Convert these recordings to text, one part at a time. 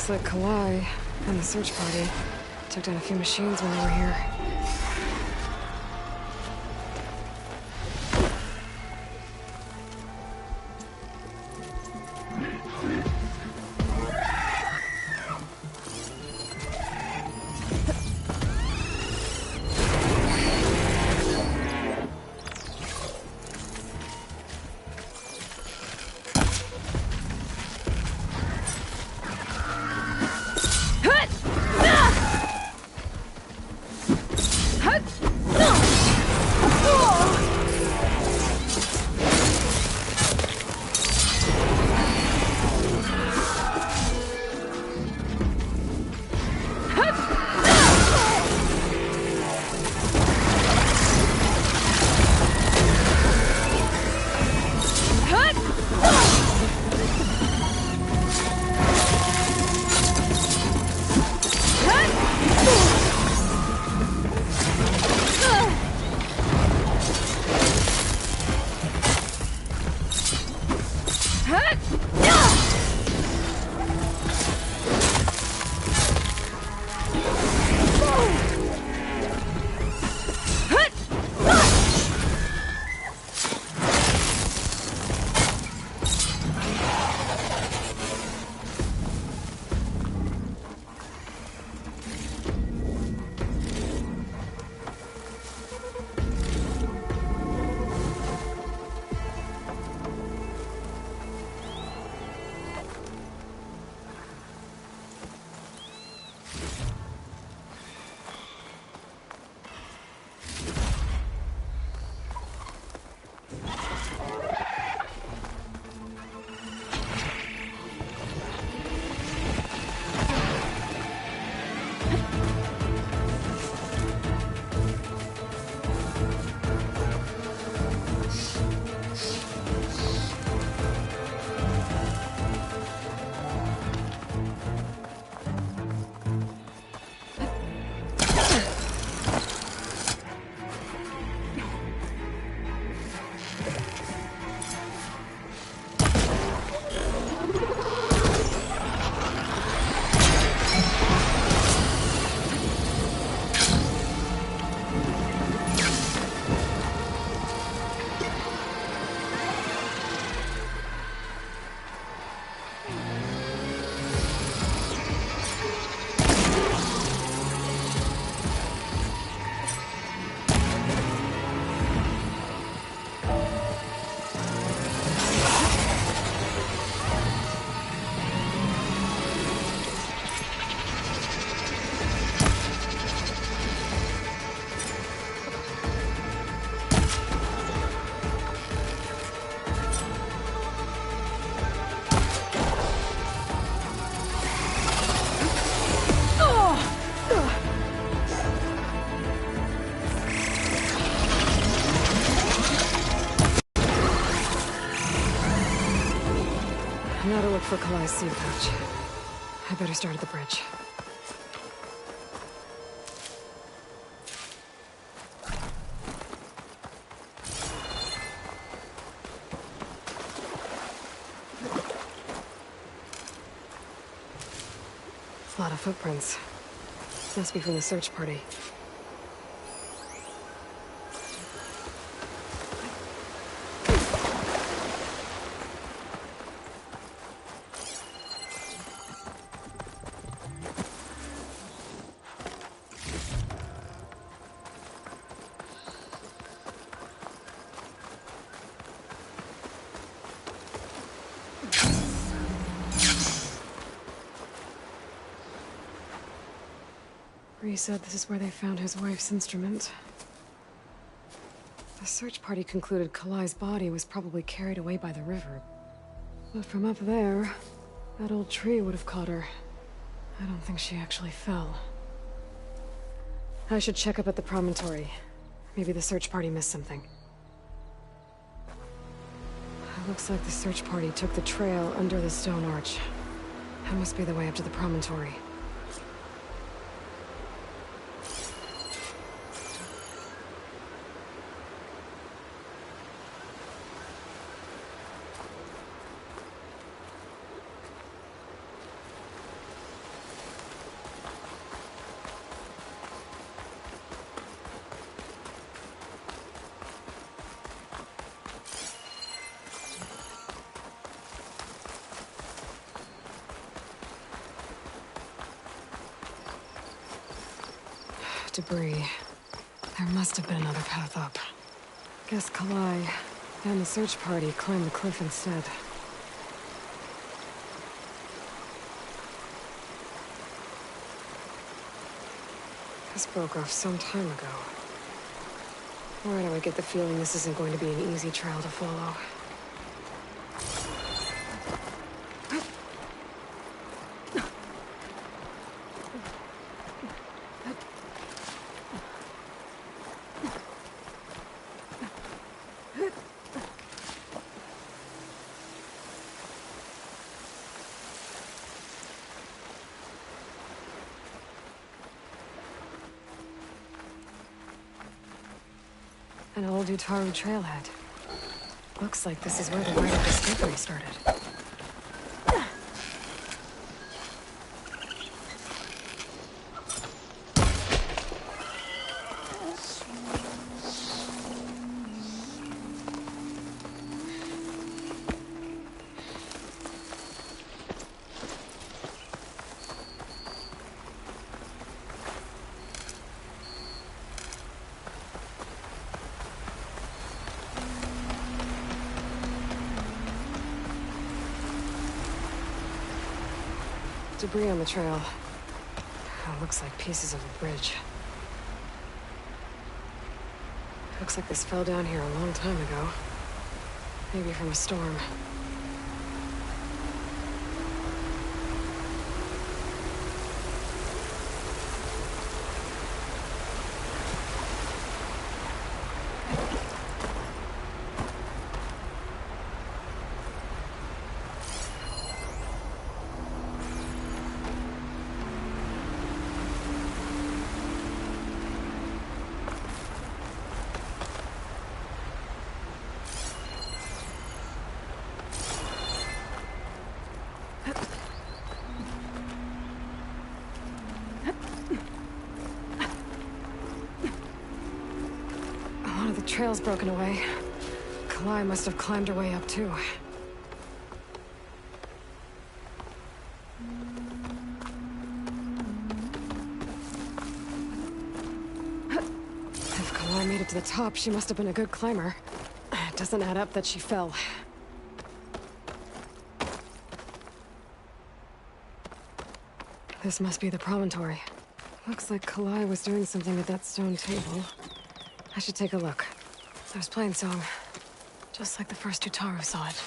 Looks like Kalai and the search party took down a few machines when they were here. Now to look for Kalai's seed pouch. I better start at the bridge. A lot of footprints. Must be from the search party. He said this is where they found his wife's instrument. The search party concluded Kalai's body was probably carried away by the river. But from up there, that old tree would have caught her. I don't think she actually fell. I should check up at the promontory. Maybe the search party missed something. It looks like the search party took the trail under the stone arch. That must be the way up to the promontory. debris. There must have been another path up. Guess Kalai and the search party climbed the cliff instead. This broke off some time ago. Why do I get the feeling this isn't going to be an easy trail to follow? An old Utaru trailhead. Looks like this is where the rite of discovery started. Debris on the trail. Looks like pieces of a bridge. Looks like this fell down here a long time ago. Maybe from a storm. Trail's broken away. Kalai must have climbed her way up, too. If Kalai made it to the top, she must have been a good climber. It doesn't add up that she fell. This must be the promontory. Looks like Kalai was doing something at that stone table. I should take a look. I was playing song, just like the first Utaru saw it.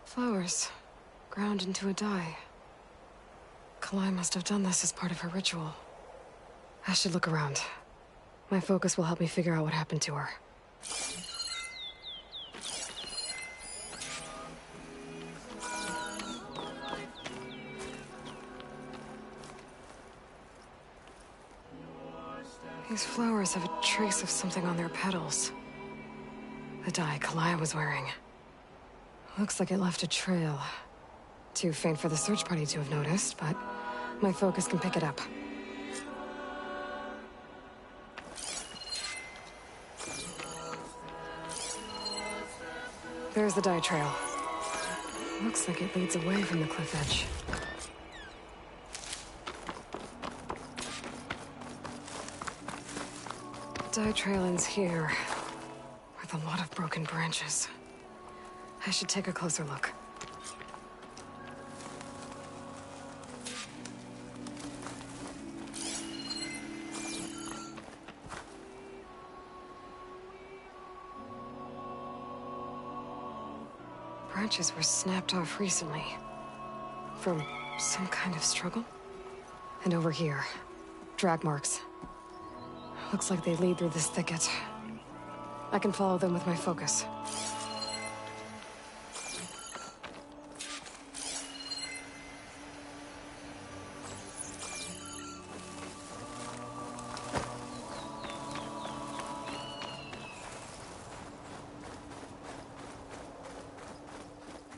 Flowers, ground into a dye. Kalai must have done this as part of her ritual. I should look around. My focus will help me figure out what happened to her. These flowers have a trace of something on their petals. The dye Kalai was wearing. Looks like it left a trail. Too faint for the search party to have noticed, but my focus can pick it up. There's the dye trail. Looks like it leads away from the cliff edge. Dye trail ends here, with a lot of broken branches. I should take a closer look. Branches were snapped off recently. From some kind of struggle? And over here, drag marks. Looks like they lead through this thicket. I can follow them with my focus.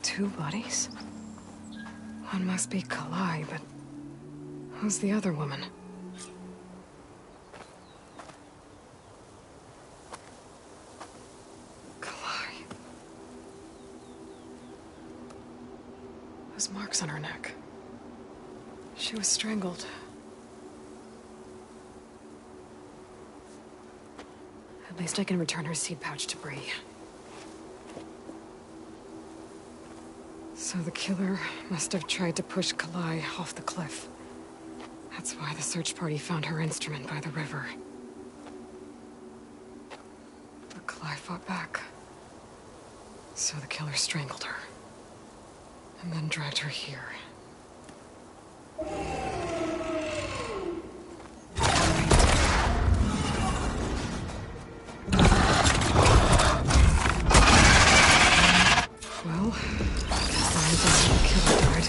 Two bodies? One must be Kalai, but who's the other woman? Those marks on her neck. She was strangled. At least I can return her seed pouch to Bree. So the killer must have tried to push Kalai off the cliff. That's why the search party found her instrument by the river. But Kalai fought back. So the killer strangled her. And then dragged her here. Well, I guess that means after the killer died.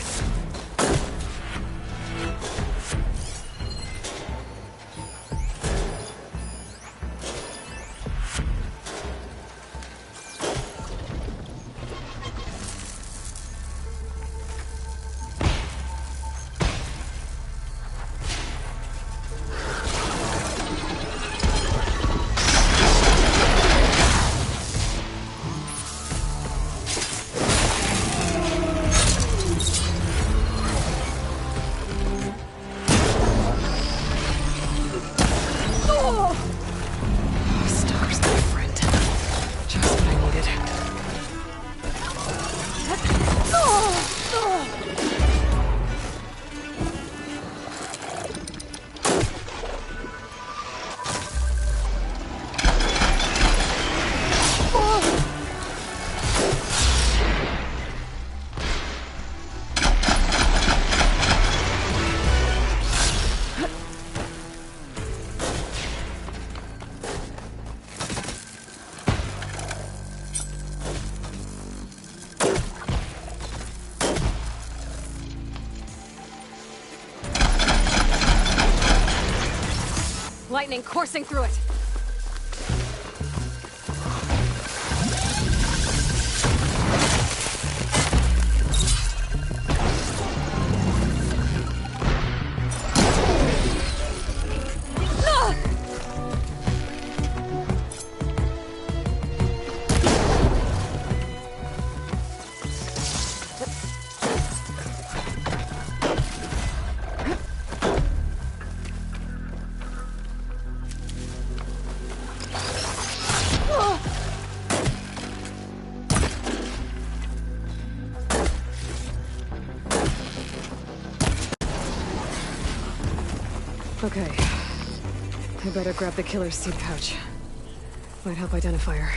Lightning coursing through it. Okay. I better grab the killer's seed pouch. Might help identify her.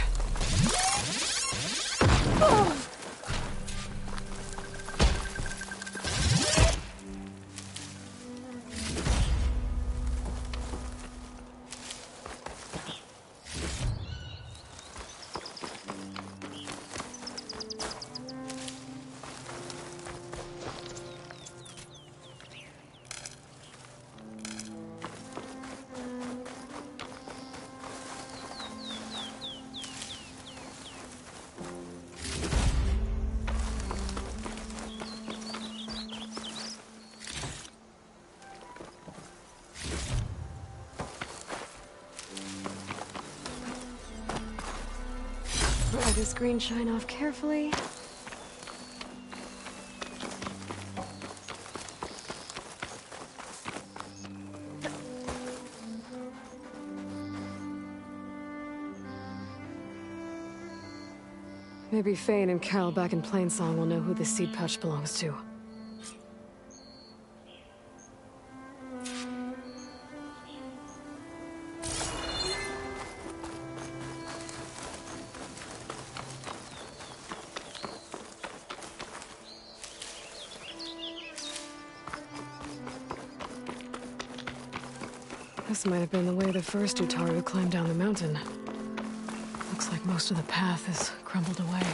Let this green shine off carefully. Maybe Fane and Cal back in Plainsong will know who the seed pouch belongs to. This might have been the way the first Utaru climbed down the mountain. Looks like most of the path is crumbled away.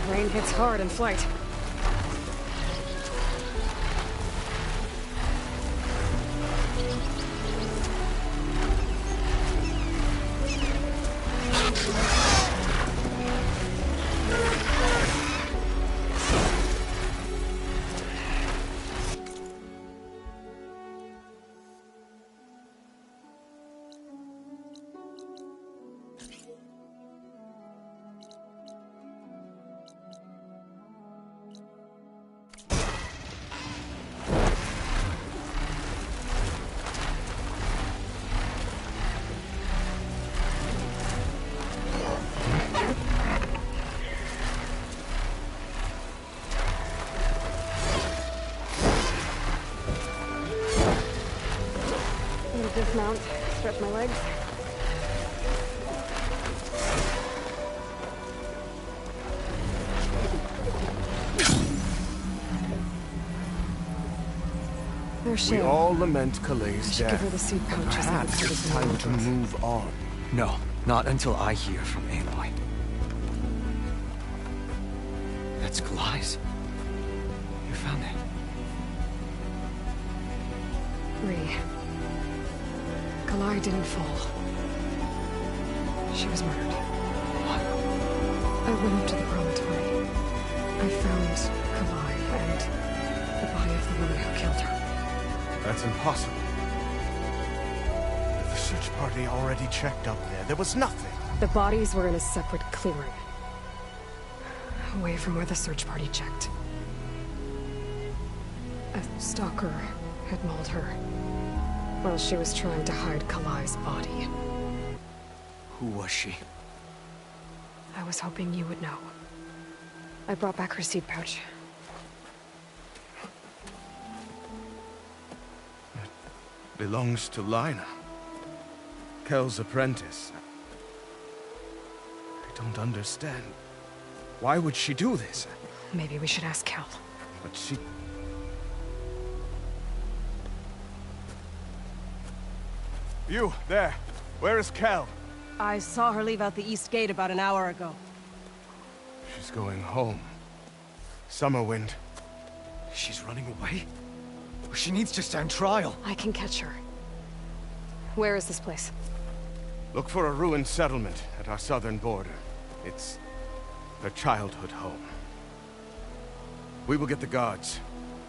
Rain hits hard in flight. Dismount, stretch my legs. There's We Shale. all lament Kalei's I should give her death. the seed pouches. Perhaps it's time to move on. No, not until I hear from Aloy. That's Kalai's. You found it. Ree. Kalai didn't fall. She was murdered. What? I went up to the promontory. I found Kalai and the body of the woman who killed her. That's impossible. The search party already checked up there. There was nothing. The bodies were in a separate clearing. Away from where the search party checked. A stalker had mauled her while she was trying to hide Kalai's body. Who was she? I was hoping you would know. I brought back her seed pouch. It belongs to Lina. Kel's apprentice. I don't understand. Why would she do this? Maybe we should ask Kel. But she... You, there. Where is Kel? I saw her leave out the east gate about an hour ago. She's going home. Summerwind. She's running away? She needs to stand trial. I can catch her. Where is this place? Look for a ruined settlement at our southern border. It's her childhood home. We will get the guards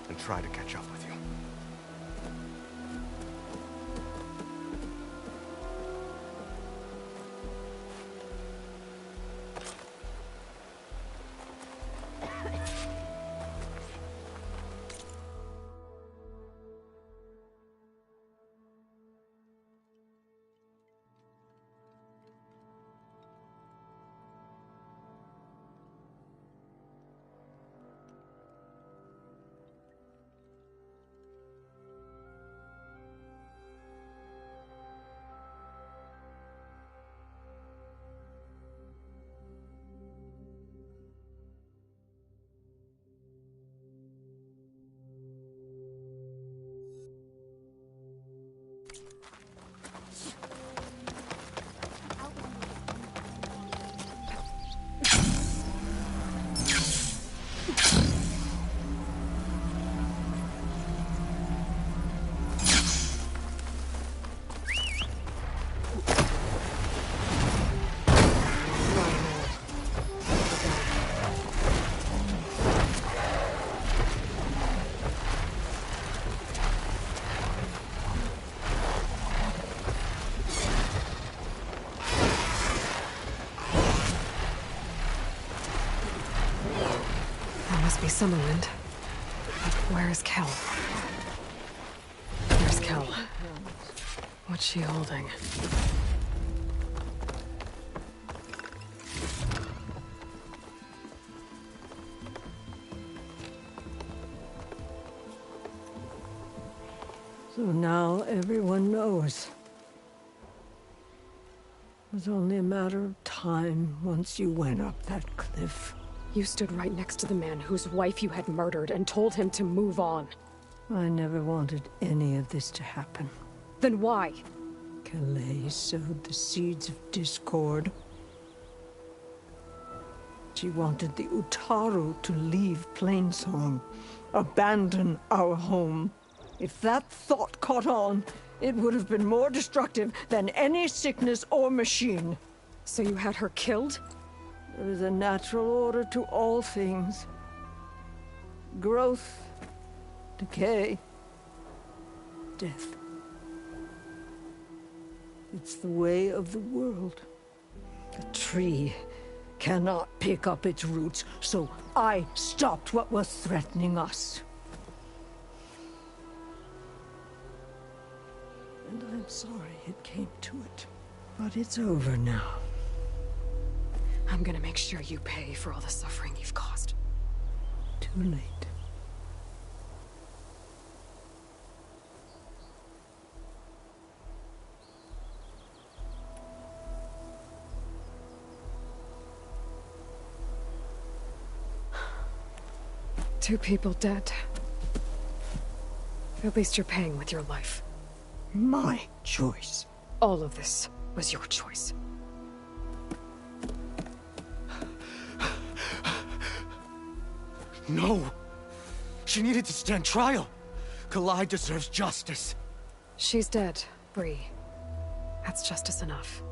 and try to catch up with you. Must be Summerwind. But where is Kel? Where's Kel? What's she holding? So now everyone knows. It was only a matter of time once you went up that cliff. You stood right next to the man whose wife you had murdered and told him to move on. I never wanted any of this to happen. Then why? Kalei sowed the seeds of discord. She wanted the Utaru to leave Plainsong, abandon our home. If that thought caught on, it would have been more destructive than any sickness or machine. So you had her killed? There is a natural order to all things. Growth, decay, death. It's the way of the world. The tree cannot pick up its roots, so I stopped what was threatening us. And I'm sorry it came to it. But it's over now. I'm gonna make sure you pay for all the suffering you've caused. Too late. Two people dead. At least you're paying with your life. My choice. All of this was your choice. No! She needed to stand trial! Kalai deserves justice. She's dead, Bree. That's justice enough.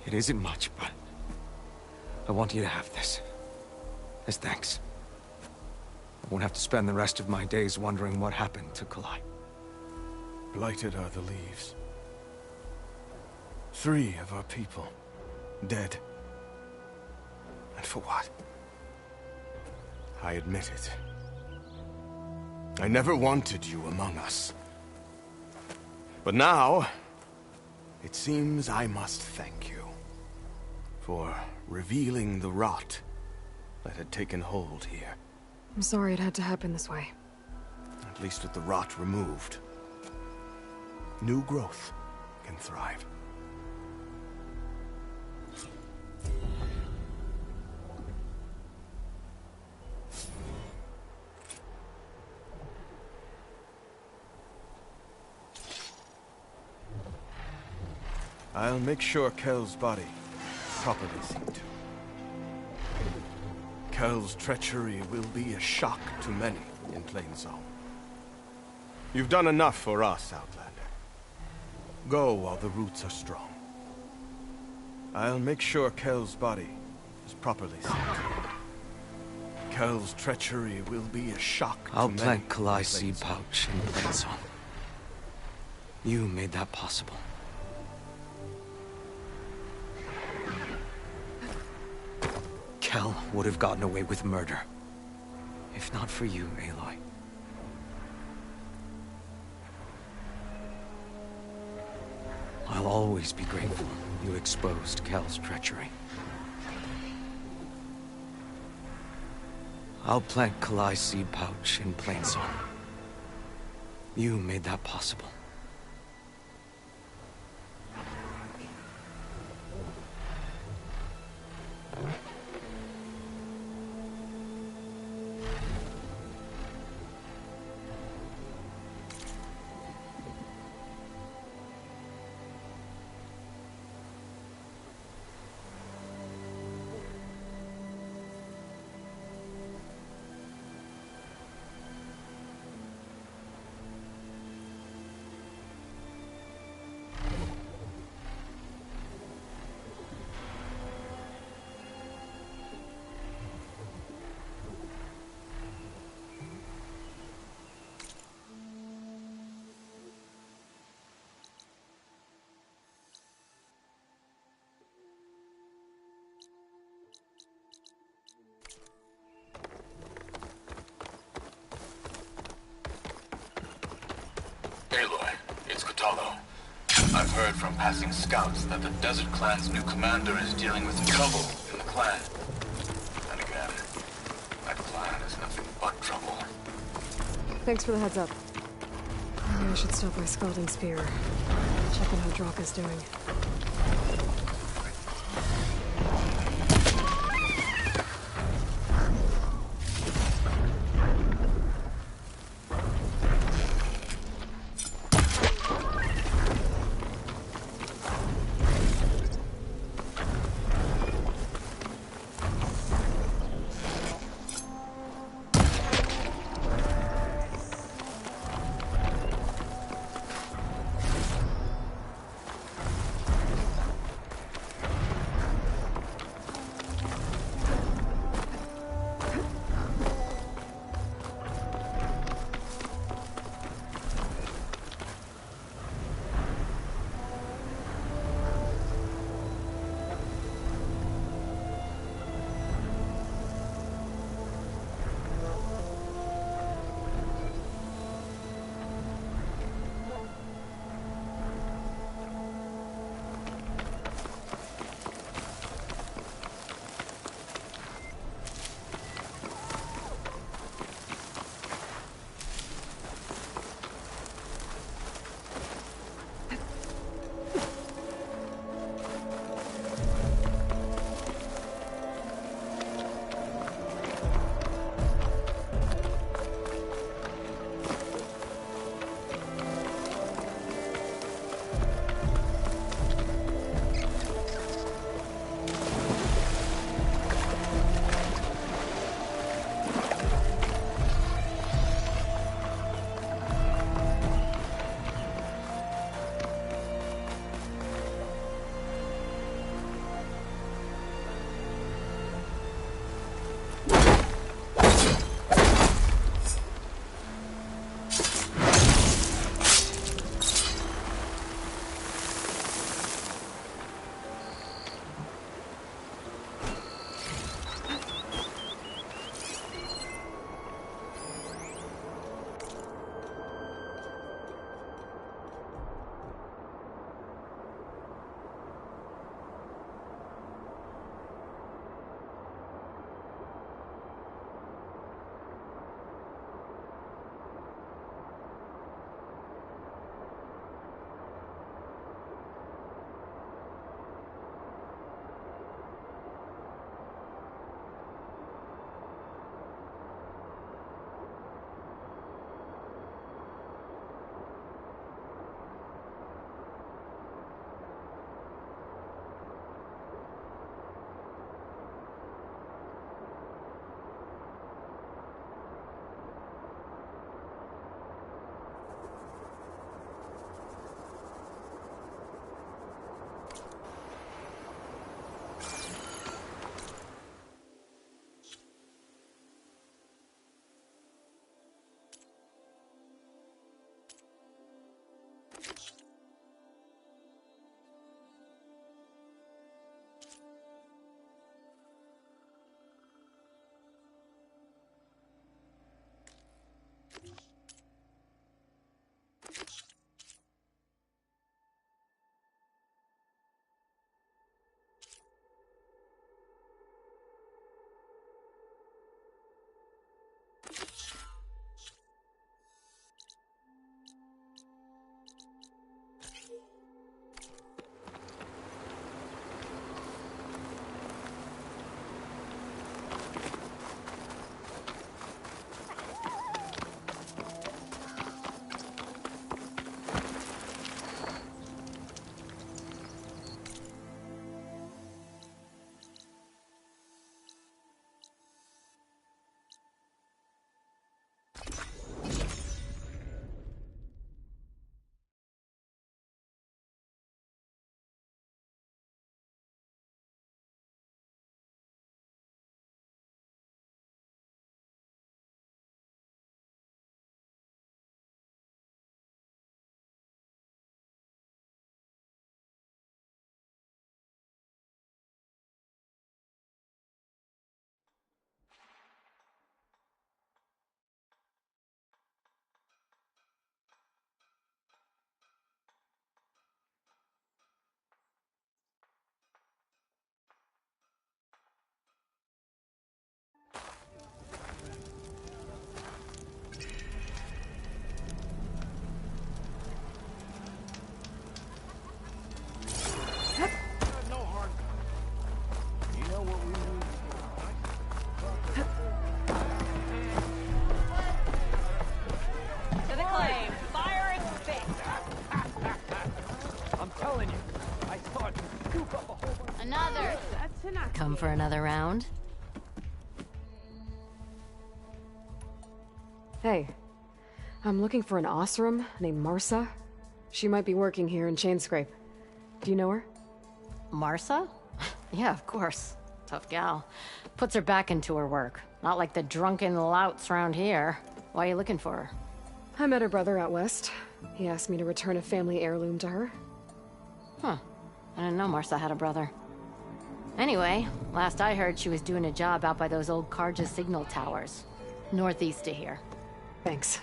It isn't much, but I want you to have this. As thanks. I won't have to spend the rest of my days wondering what happened to Kalai. Blighted are the leaves. 3 of our people, dead. And for what? I admit it. I never wanted you among us. But now, it seems I must thank you for revealing the rot that had taken hold here. I'm sorry it had to happen this way. At least with the rot removed, new growth can thrive. I'll make sure Kel's body is properly seen to. Kel's treachery will be a shock to many in Plainsong. You've done enough for us, Outlander. Go while the roots are strong. I'll make sure Kel's body is properly seen to. Kel's treachery will be a shock to I'll many plant in Kalai's seed Plainsong. pouch in Plainsong. You made that possible. Kel would have gotten away with murder. If not for you, Aloy. I'll always be grateful you exposed Kel's treachery. I'll plant Kalai's seed pouch in Plainsong. You made that possible. Aloy, it's Cthulhu. I've heard from passing scouts that the Desert Clan's new commander is dealing with trouble in the clan. And again, that clan is nothing but trouble. Thanks for the heads up. Maybe I should stop by Scalding Spear. Check on how Draka's doing. brother. Come for another round? Hey, I'm looking for an Osram named Marsa. She might be working here in Chainscrape. Do you know her? Marsa? Yeah, of course. Tough gal. Puts her back into her work. Not like the drunken louts around here. Why are you looking for her? I met her brother out west. He asked me to return a family heirloom to her. Huh. I didn't know Marsa had a brother. Anyway, last I heard she was doing a job out by those old Karja signal towers. Northeast of here. Thanks.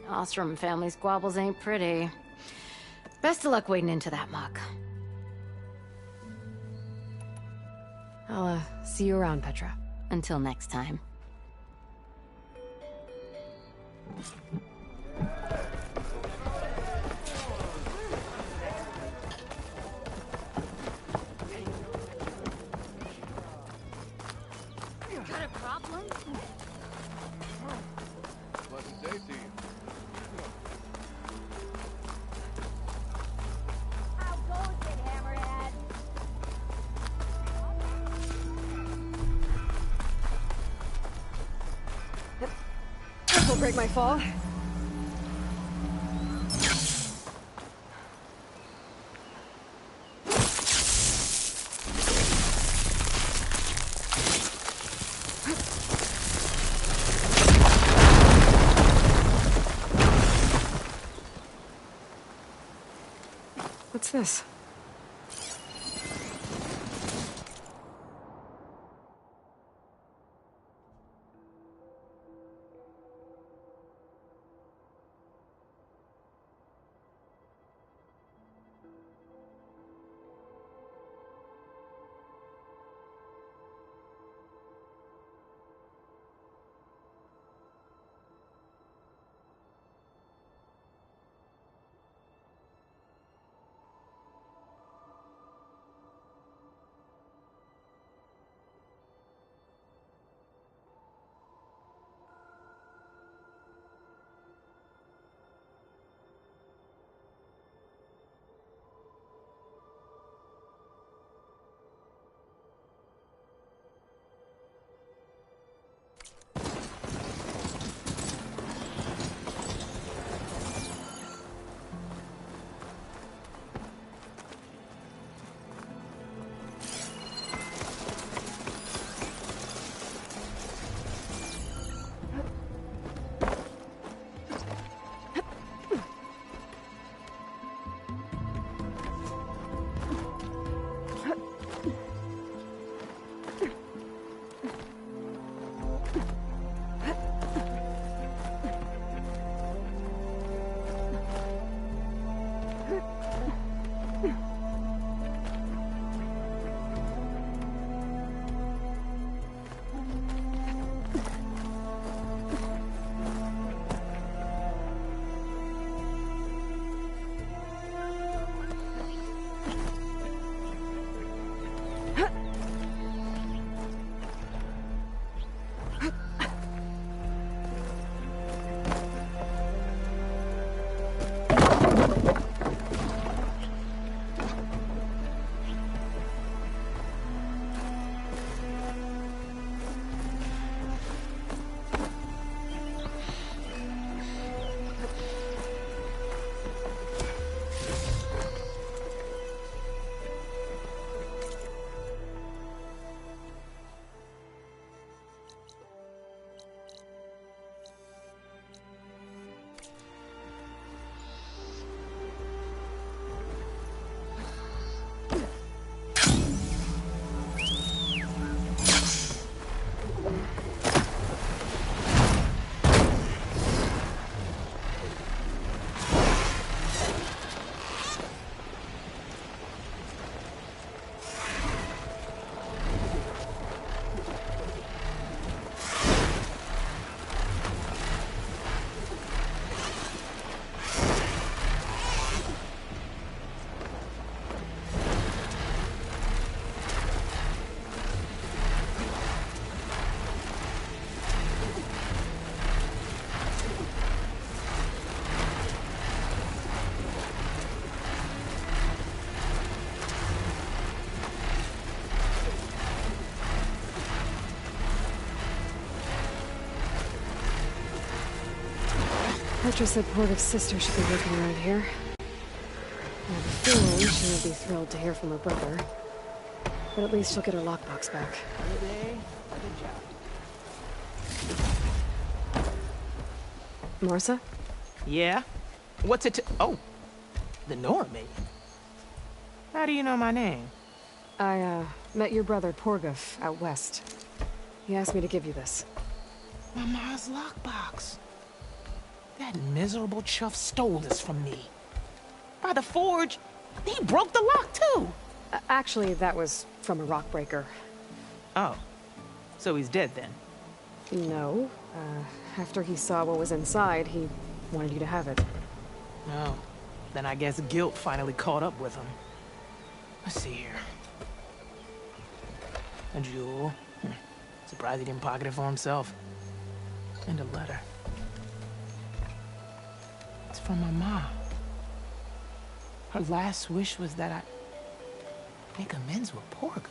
Ostrom family squabbles ain't pretty. Best of luck wading into that muck. I'll, see you around, Petra. Until next time. Got a problem? Pleasant day to you. How goes it, Hammerhead? This will break my fall. What's this? Archer said Porgev's sister should be working around here. I have a feeling she won't be thrilled to hear from her brother. But at least she'll get her lockbox back. Marsa? Yeah? What's it to— oh, the Nora maiden. How do you know my name? I, met your brother Porgev out west. He asked me to give you this. My ma's lockbox. That miserable chuff stole this from me. By the forge, he broke the lock too. Actually, that was from a rock breaker. Oh, so he's dead then? No. After he saw what was inside, he wanted you to have it. Oh, then I guess guilt finally caught up with him. Let's see here. A jewel. Surprised he didn't pocket it for himself. And a letter. It's from my mom. Her last wish was that I make amends with Porgev.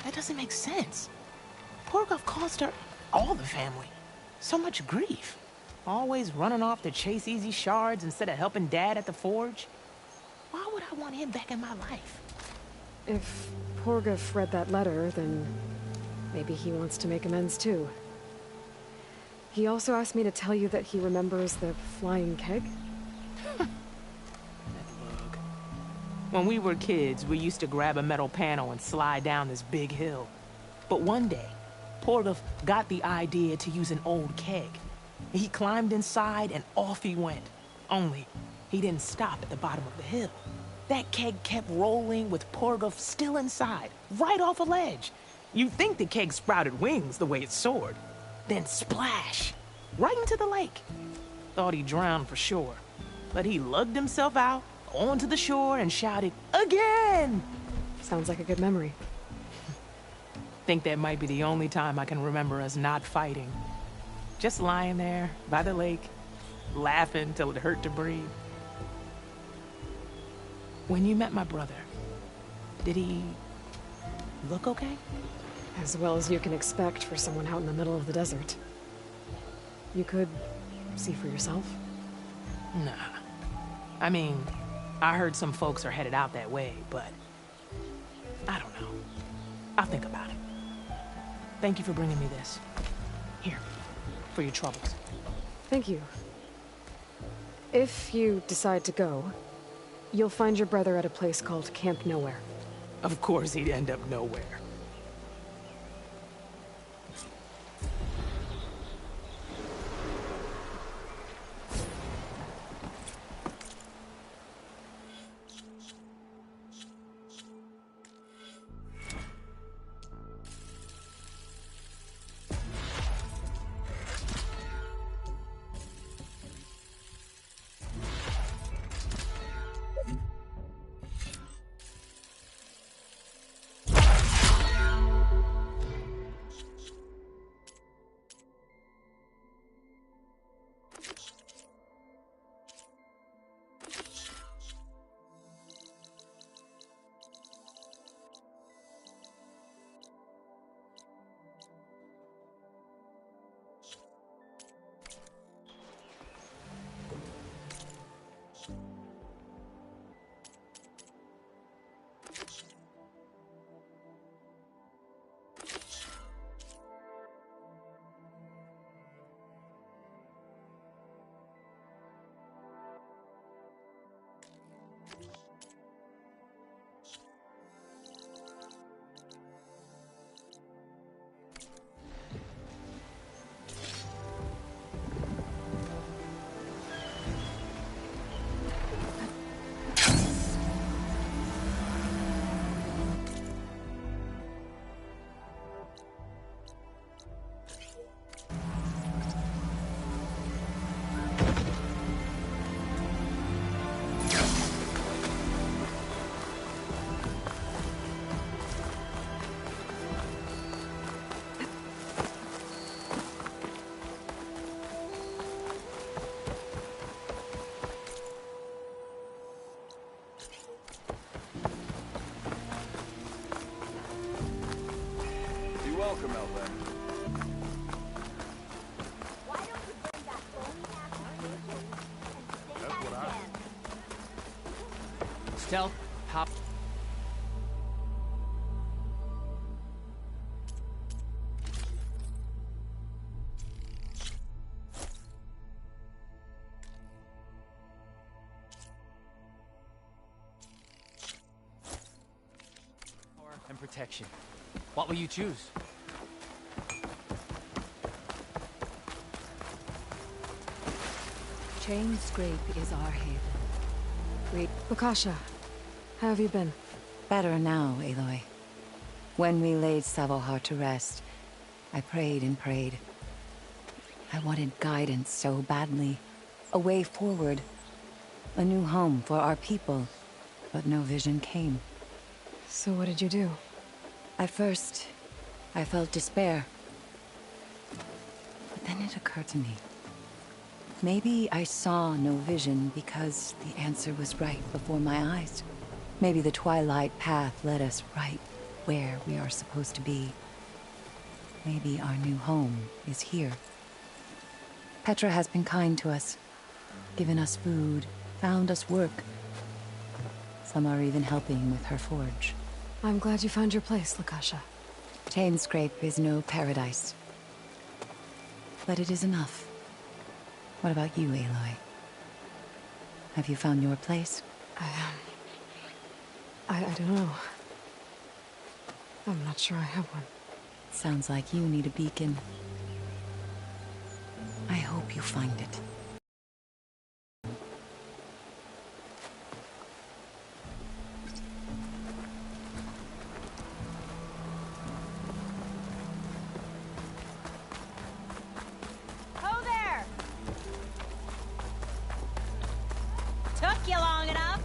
That doesn't make sense. Porgev caused her, all the family, so much grief. Always running off to chase easy shards instead of helping Dad at the forge. Why would I want him back in my life? If Porgev read that letter, then maybe he wants to make amends too. He also asked me to tell you that he remembers the flying keg. That bug. When we were kids, we used to grab a metal panel and slide down this big hill. But one day, Porgev got the idea to use an old keg. He climbed inside and off he went. Only, he didn't stop at the bottom of the hill. That keg kept rolling with Porgev still inside, right off a ledge. You'd think the keg sprouted wings the way it soared. Then splash, right into the lake. Thought he drowned for sure. But he lugged himself out onto the shore and shouted, "Again!" Sounds like a good memory. Think that might be the only time I can remember us not fighting. Just lying there by the lake, laughing till it hurt to breathe. When you met my brother, did he look okay? As well as you can expect for someone out in the middle of the desert. You could see for yourself. Nah. I mean, I heard some folks are headed out that way, but I don't know. I'll think about it. Thank you for bringing me this. Here, for your troubles. Thank you. If you decide to go, you'll find your brother at a place called Camp Nowhere. Of course he'd end up nowhere. Welcome, Outlander. Why don't you bring that phony ass and protection. What will you choose? Chain Scrape is our haven. Lakasha, how have you been? Better now, Aloy. When we laid Savohar to rest, I prayed and prayed. I wanted guidance so badly. A way forward. A new home for our people. But no vision came. So what did you do? At first, I felt despair. But then it occurred to me. Maybe I saw no vision because the answer was right before my eyes. Maybe the Twilight Path led us right where we are supposed to be. Maybe our new home is here. Petra has been kind to us, given us food, found us work. Some are even helping with her forge. I'm glad you found your place, Lakasha. Chain Scrape is no paradise. But it is enough. What about you, Aloy? Have you found your place? I don't know. I'm not sure I have one. Sounds like you need a beacon. I hope you find it. Ho there! Took you long enough.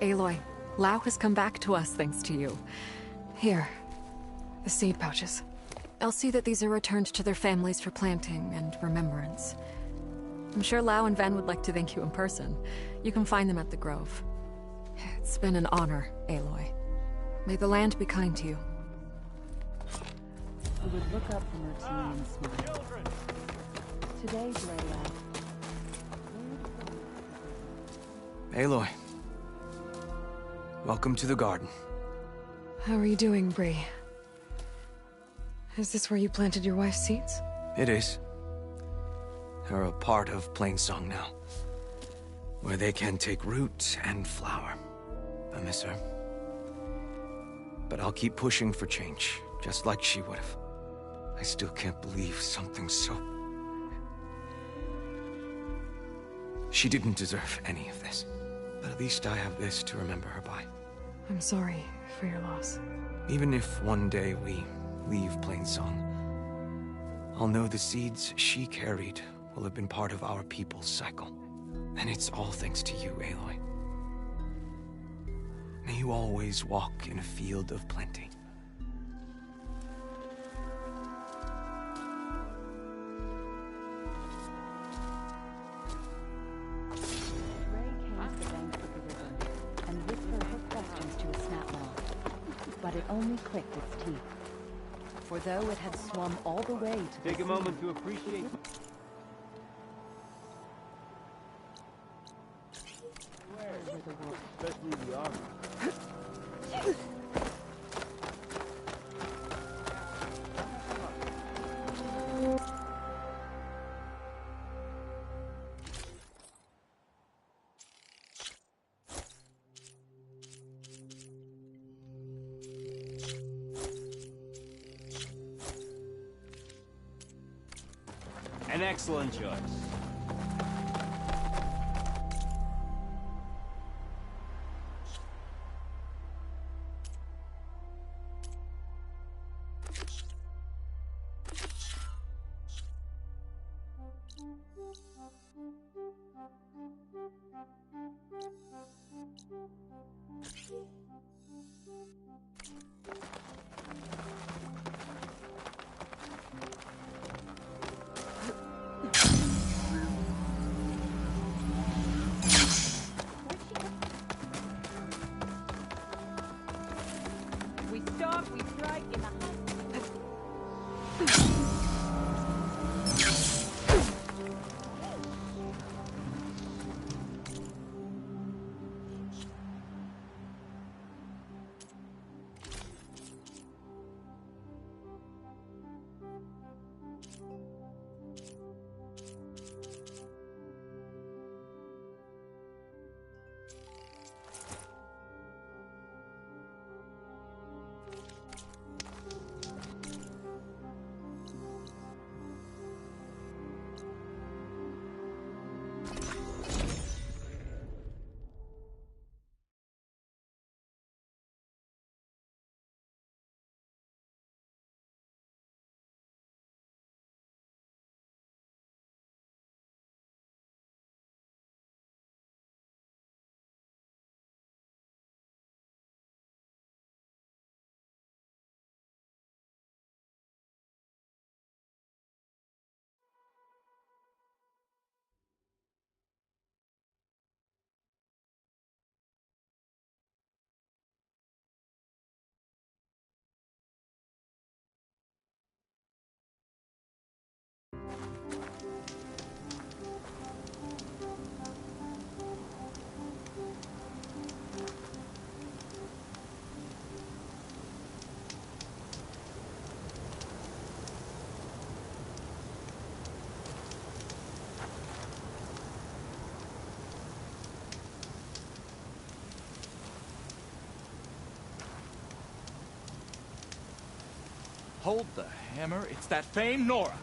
Aloy, Lau has come back to us thanks to you. Here. The seed pouches. I'll see that these are returned to their families for planting and remembrance. I'm sure Lau and Ven would like to thank you in person. You can find them at the Grove. It's been an honor, Aloy. May the land be kind to you. She would look up from her tea and smile. Today's layout. Aloy. Welcome to the garden. How are you doing, Bree? Is this where you planted your wife's seeds? It is. They're a part of Plainsong now, where they can take root and flower. I miss her. But I'll keep pushing for change, just like she would have. I still can't believe something so... She didn't deserve any of this. But at least I have this to remember her by. I'm sorry for your loss. Even if one day we leave Plainsong, I'll know the seeds she carried will have been part of our people's cycle. And it's all thanks to you, Aloy. May you always walk in a field of plenty. it only clicked its teeth. For though it had swum all the way to Take a moment to appreciate. Especially the army. An excellent choice. We stop, we strike in the... Hold the hammer. It's that famed Nora.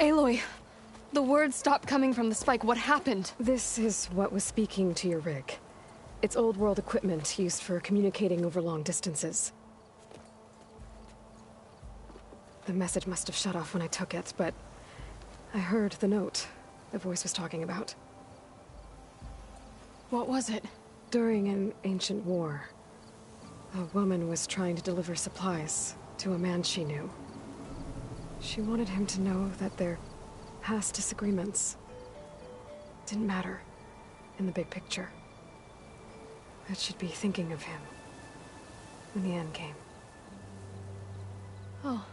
Aloy, the words stopped coming from the spike. What happened? This is what was speaking to your rig. It's old world equipment used for communicating over long distances. The message must have shut off when I took it, but I heard the note the voice was talking about. What was it? During an ancient war, a woman was trying to deliver supplies to a man she knew. She wanted him to know that their past disagreements didn't matter in the big picture. That she'd be thinking of him when the end came. Oh.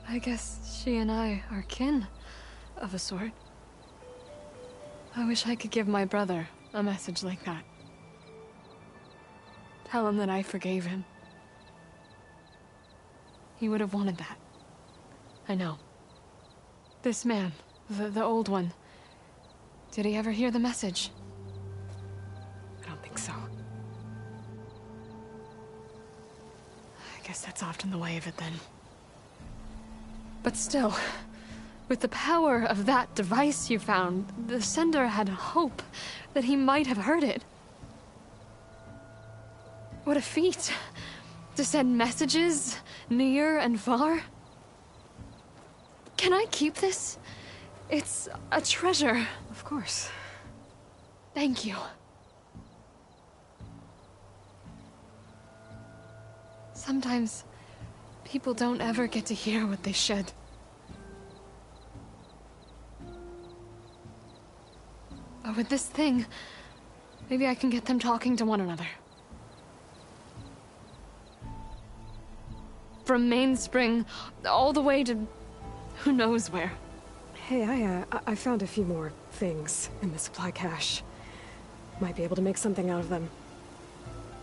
I guess she and I are kin, of a sort. I wish I could give my brother a message like that. Tell him that I forgave him. He would have wanted that. I know. This man, the old one, did he ever hear the message? I don't think so. I guess that's often the way of it then. But still, with the power of that device you found, the sender had hope that he might have heard it. What a feat! To send messages near and far. Can I keep this? It's a treasure. Of course. Thank you. Sometimes people don't ever get to hear what they should. But with this thing, maybe I can get them talking to one another. From Mainspring all the way to who knows where. Hey, I found a few more things in the supply cache. Might be able to make something out of them.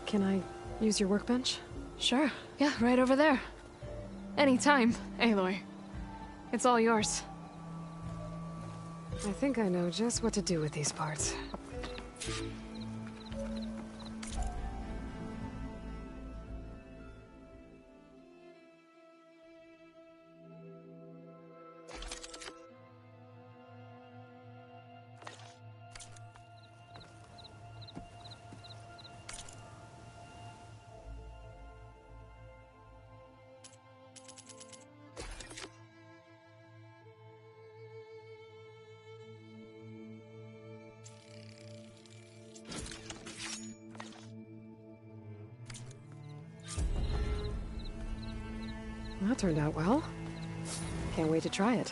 Can I use your workbench? Sure. Yeah, right over there. Anytime, Aloy. It's all yours. I think I know just what to do with these parts. That turned out well. Can't wait to try it.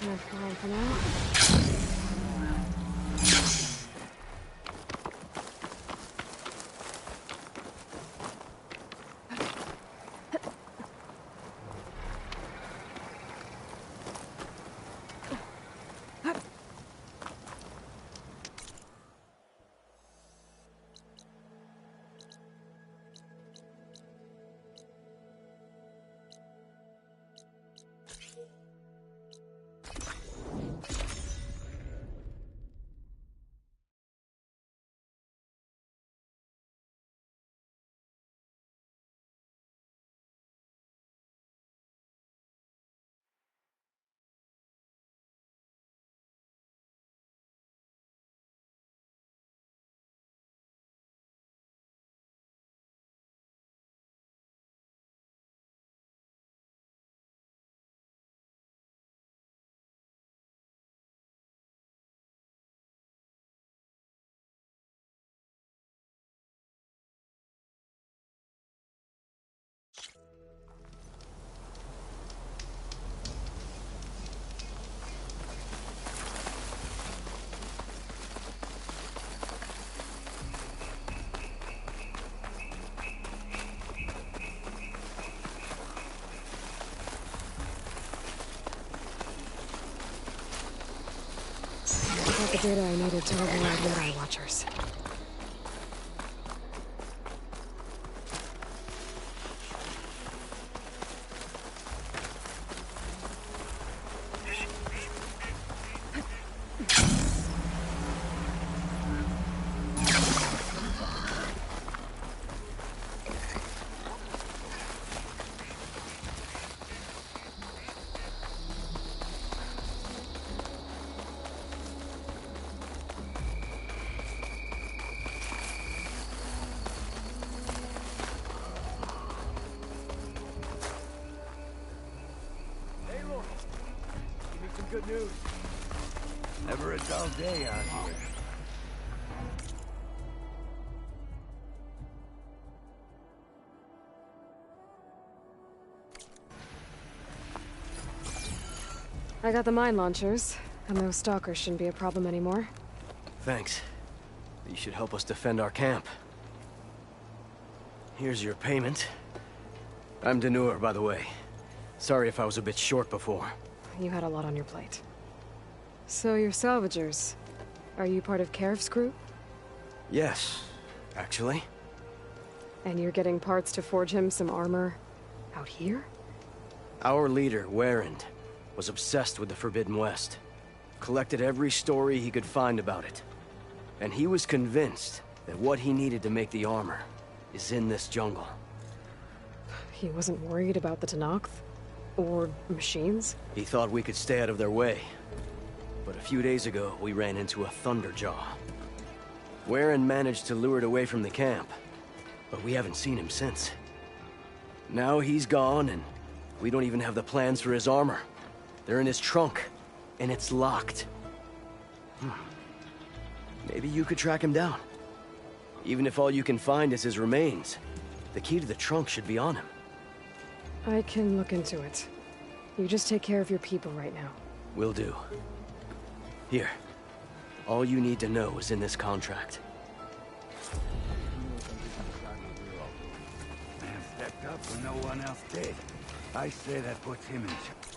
Enough for now. I got the data I needed to override Red-Eye Watchers. Good news. Never a dull day out here. I got the mine launchers, and those stalkers shouldn't be a problem anymore. Thanks. You should help us defend our camp. Here's your payment. I'm Denur, by the way. Sorry if I was a bit short before. You had a lot on your plate. So you're salvagers. Are you part of Karif's crew? Yes, actually. And you're getting parts to forge him some armor out here? Our leader, Warren, was obsessed with the Forbidden West. Collected every story he could find about it. And he was convinced that what he needed to make the armor is in this jungle. He wasn't worried about the Tenakth? Or machines? He thought we could stay out of their way. But a few days ago, we ran into a Thunderjaw. Warren managed to lure it away from the camp, but we haven't seen him since. Now he's gone, and we don't even have the plans for his armor. They're in his trunk, and it's locked. Maybe you could track him down. Even if all you can find is his remains, the key to the trunk should be on him. I can look into it. You just take care of your people right now. Will do. Here. All you need to know is in this contract. Man stepped up when no one else did. I say that puts him in charge.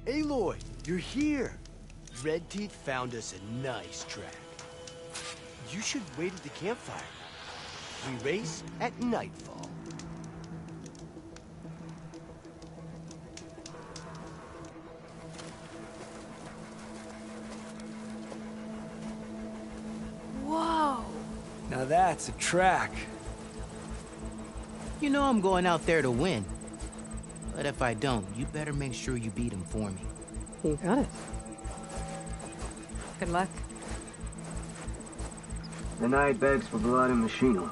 Aloy, you're here! Red Teeth found us a nice track. You should wait at the campfire. We race at nightfall. Whoa! Now that's a track. You know I'm going out there to win. But if I don't, you better make sure you beat him for me. You got it. Good luck. The night begs for blood and machine oil.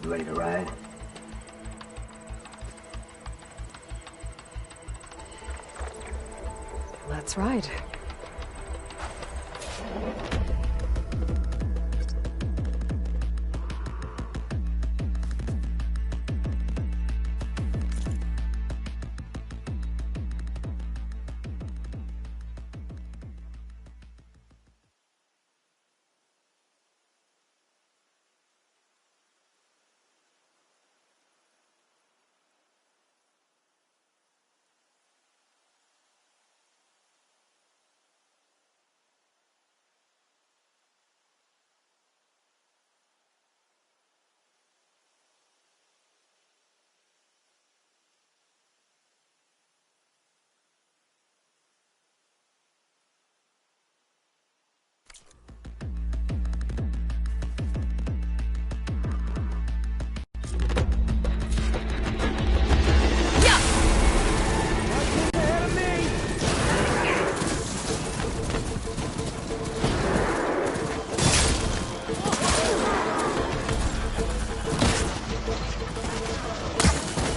You ready to ride? Let's ride.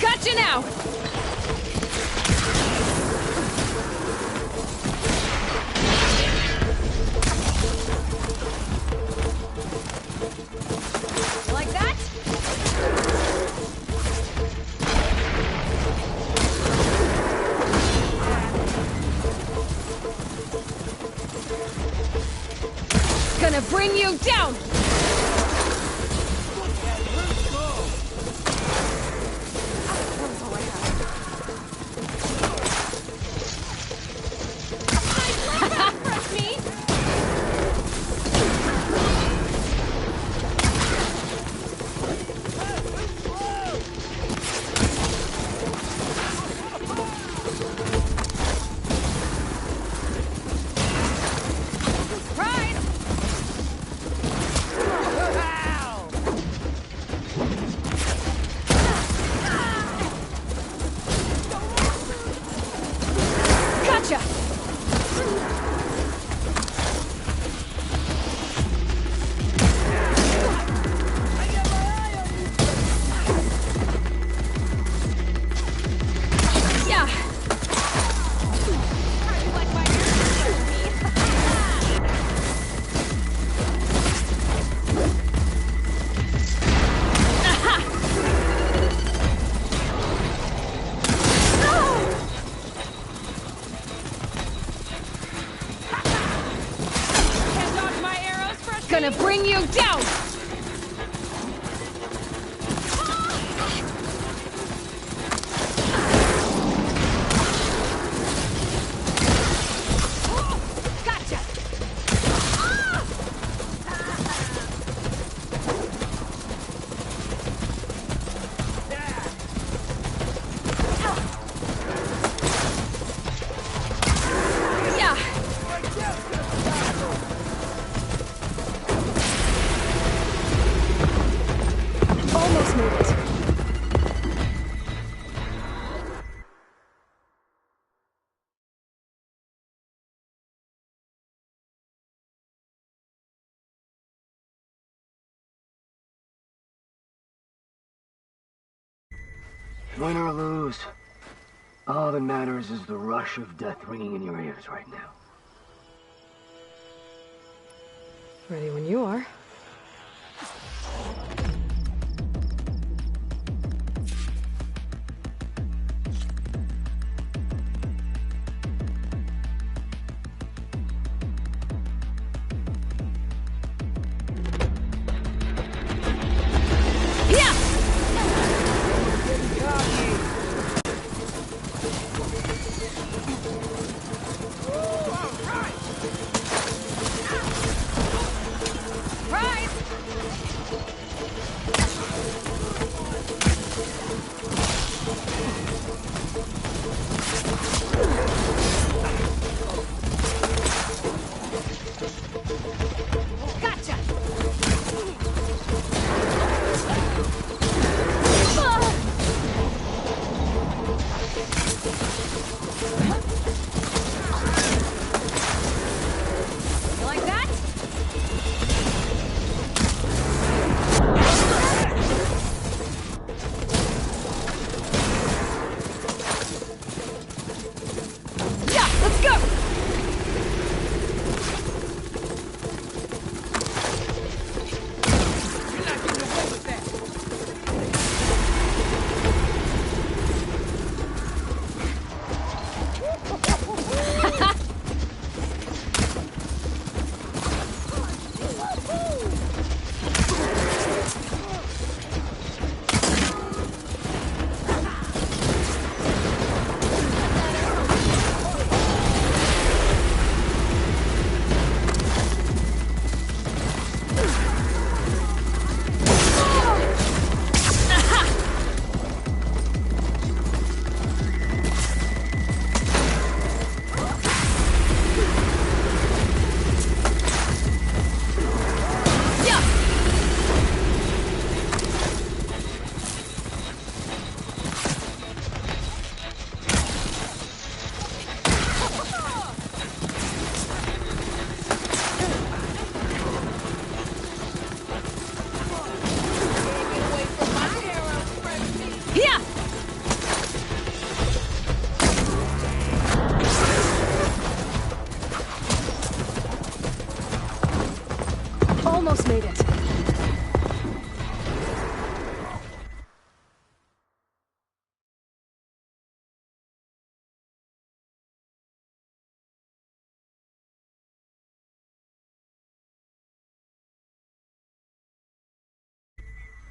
Gotcha now! Like that? Gonna bring you down! Gonna bring you down! Gotcha! Almost made it. Win or lose, all that matters is the rush of death ringing in your ears right now. Ready when you are.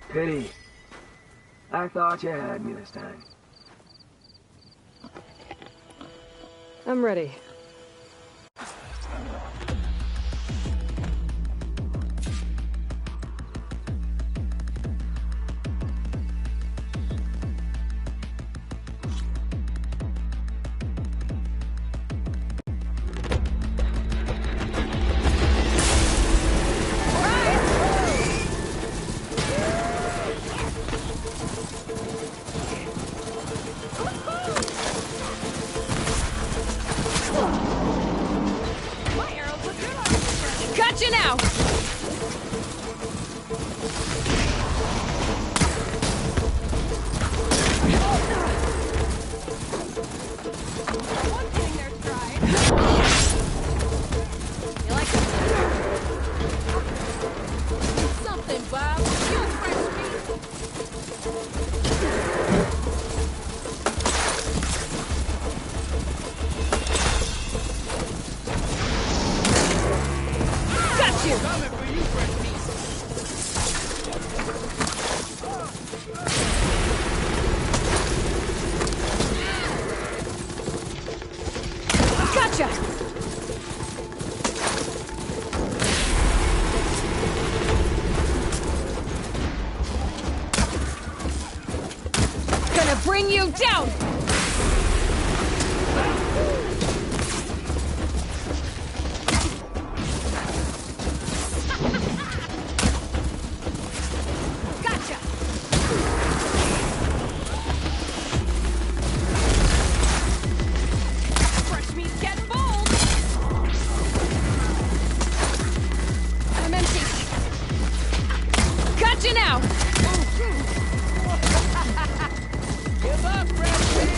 Pity. I thought you had me this time. I'm ready. Gotcha now! Something, Bob. You fresh meat. Got you! Coming for you, fresh meat. Gotcha! Gonna bring you down! Gotcha! Fresh meat's getting bold. I'm empty. Gotcha now! Give up, fresh meat.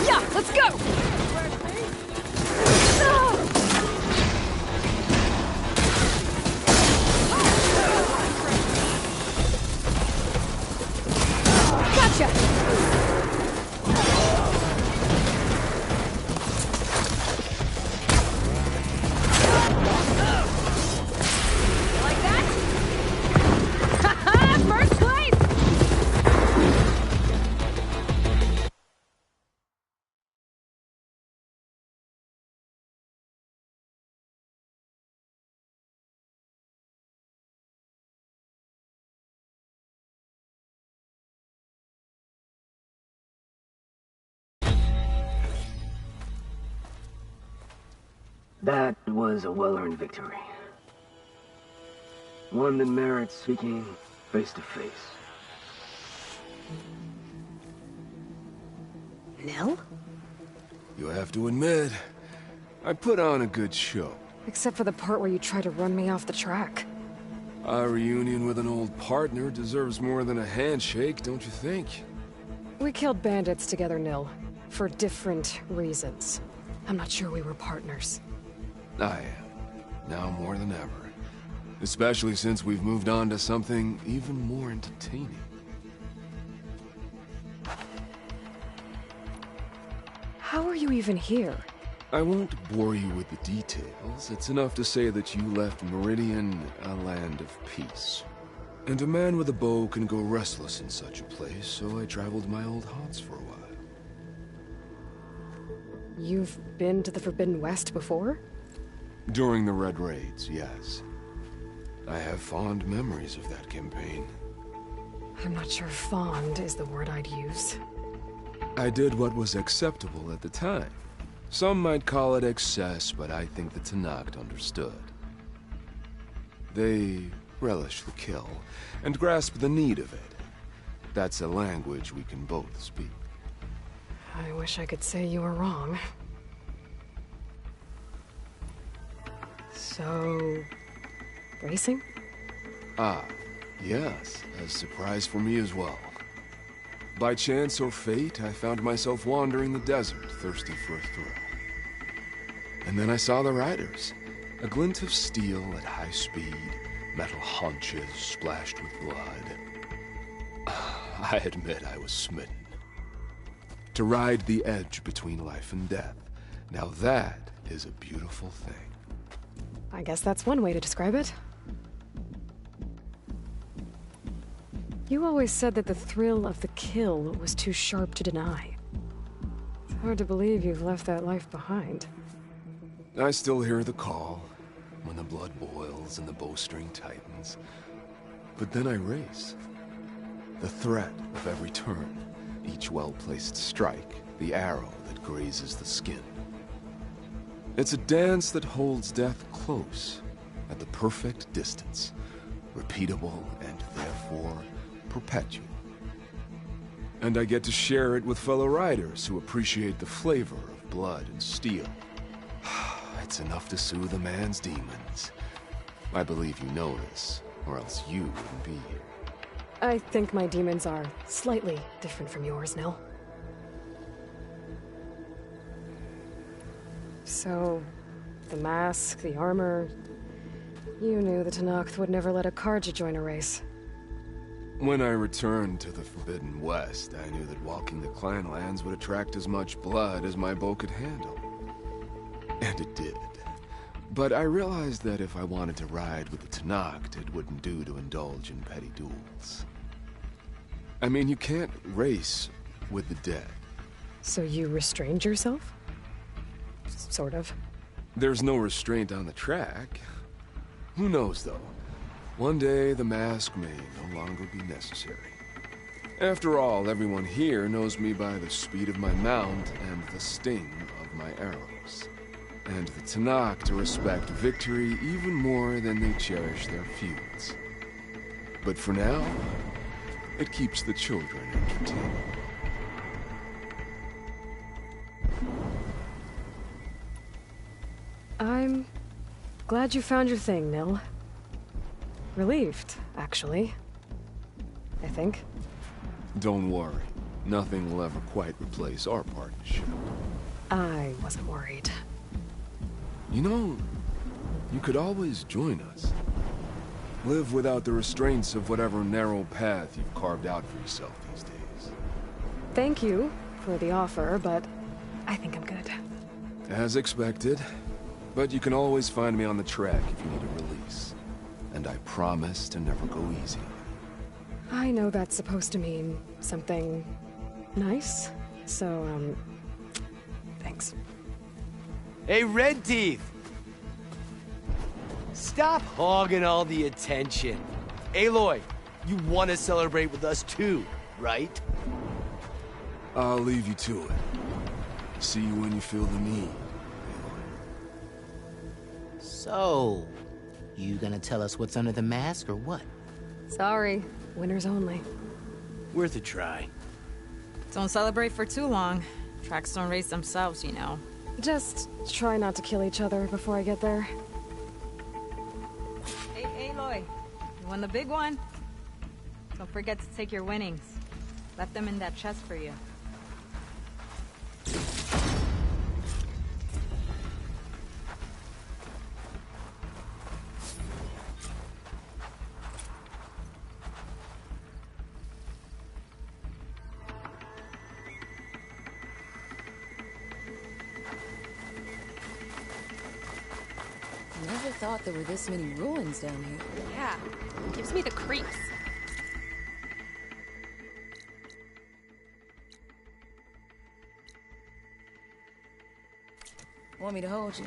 Yeah, let's go! Gotcha! Like that? Haha! First place! That was a well-earned victory. One that merits speaking face to face. Nell? You have to admit, I put on a good show. Except for the part where you tried to run me off the track. A reunion with an old partner deserves more than a handshake, don't you think? We killed bandits together, Nil. For different reasons. I'm not sure we were partners. I am. Now more than ever. Especially since we've moved on to something even more entertaining. How are you even here? I won't bore you with the details. It's enough to say that you left Meridian a land of peace. And a man with a bow can go restless in such a place, so I traveled my old haunts for a while. You've been to the Forbidden West before? During the Red Raids, yes. I have fond memories of that campaign. I'm not sure fond is the word I'd use. I did what was acceptable at the time. Some might call it excess, but I think the Tenakth understood. They relish the kill, and grasp the need of it. That's a language we can both speak. I wish I could say you were wrong. So... racing? Ah, yes. A surprise for me as well. By chance or fate, I found myself wandering the desert, thirsty for a thrill. And then I saw the riders. A glint of steel at high speed, metal haunches splashed with blood. I admit I was smitten. To ride the edge between life and death, now that is a beautiful thing. I guess that's one way to describe it. You always said that the thrill of the kill was too sharp to deny. It's hard to believe you've left that life behind. I still hear the call, when the blood boils and the bowstring tightens. But then I race. The threat of every turn, each well-placed strike, the arrow that grazes the skin. It's a dance that holds death close, at the perfect distance, repeatable and therefore perpetual. And I get to share it with fellow riders who appreciate the flavor of blood and steel. It's enough to soothe a man's demons. I believe you know this, or else you wouldn't be here. I think my demons are slightly different from yours, Nil. So, the mask, the armor... You knew the Tenakth would never let a Karja join a race. When I returned to the Forbidden West, I knew that walking the clan lands would attract as much blood as my bow could handle. And it did. But I realized that if I wanted to ride with the Tenakth, it wouldn't do to indulge in petty duels. I mean, you can't race with the dead. So you restrained yourself? Sort of. There's no restraint on the track. Who knows, though? One day, the mask may no longer be necessary. After all, everyone here knows me by the speed of my mount and the sting of my arrows. And the Tenakth to respect victory even more than they cherish their feuds. But for now, it keeps the children entertained. I'm glad you found your thing, Nil. Relieved, actually. I think. Don't worry. Nothing will ever quite replace our partnership. I wasn't worried. You know, you could always join us. Live without the restraints of whatever narrow path you've carved out for yourself these days. Thank you for the offer, but I think I'm good. As expected. But you can always find me on the track if you need a release. And I promise to never go easy. I know that's supposed to mean something nice, so, thanks. Hey, Red Teeth! Stop hogging all the attention. Aloy, you want to celebrate with us too, right? I'll leave you to it. See you when you feel the need. So, you gonna tell us what's under the mask or what? Sorry, winners only. Worth a try. Don't celebrate for too long. Tracks don't race themselves, you know. Just try not to kill each other before I get there. Hey, Aloy. You won the big one? Don't forget to take your winnings. Left them in that chest for you. Never thought there were this many ruins down here. Yeah, gives me the creeps. Want me to hold you?